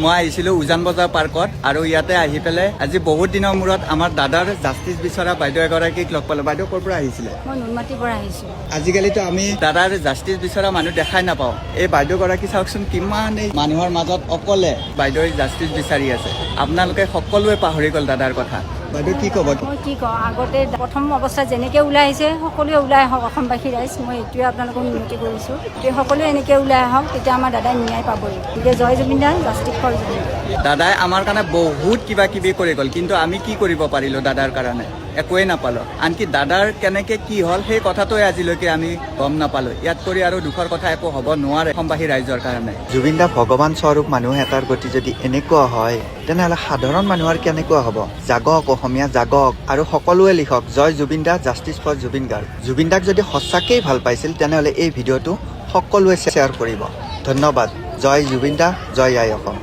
মই আহিছিলোঁ উজান বজাৰ পাৰ্কত আৰু ইয়াতে আহি পেলাই আজি বহুত দিনৰ মূৰত আমাৰ দাদাৰ জাষ্টিচ বিচৰা বাইদেউ এগৰাকীক লগ পালোঁ। বাইদেউ ক'ৰ পৰা আহিছিলে? মই নুনমাটিৰ পৰা আহিছোঁ। আজিকালিতো আমি দাদাৰ জাষ্টিচ বিচৰা মানুহ দেখাই নাপাওঁ। এই বাইদেউগৰাকী চাওকচোন কিমান এই মানুহৰ মাজত অকলে বাইদেউৰ জাষ্টিচ বিচাৰি আছে। আপোনালোকে সকলোৱে পাহৰি গ'ল দাদাৰ কথা। বাইদেউ কি ক'ব? মই কি কওঁ, আগতে প্ৰথম অৱস্থাত যেনেকৈ ওলাই আহিছে সকলোৱে ওলাই আহক অসমবাসী ৰাইজ, মই এইটোৱে আপোনালোকক মিনতি কৰিছোঁ। সকলোৱে এনেকৈ ওলাই আহক, তেতিয়া আমাৰ দাদাই ন্যায় পাবই। গতিকে জয় জুবিন দা, জাষ্টিচ ফৰ জুবিন। দাদাই আমাৰ কাৰণে বহুত কিবা কিবি কৰি গ'ল, কিন্তু আমি কি কৰিব পাৰিলোঁ দাদাৰ কাৰণে? একোৱেই নাপালোঁ। আনকি দাদাৰ কেনেকৈ কি হ'ল সেই কথাটোৱে আজিলৈকে আমি গম নাপালোঁ। ইয়াত কৰি আৰু দুখৰ কথা একো হ'ব নোৱাৰে অসমবাসী ৰাইজৰ কাৰণে। জুবিন দা ভগৱান স্বৰূপ মানুহ এটাৰ গতি যদি এনেকুৱা হয়, তেনেহ'লে সাধাৰণ মানুহৰ কেনেকুৱা হ'ব? জাগক অসমীয়া, জাগক আৰু সকলোৱে লিখক জয় জুবিন দা, জাষ্টিচ ফৰ জুবিন গাৰ্গ। জুবিন দাক যদি সঁচাকেই ভাল পাইছিল তেনেহ'লে এই ভিডিঅ'টো সকলোৱে শ্বেয়াৰ কৰিব। ধন্যবাদ। জয় জুবিন দা, জয় আই অসম।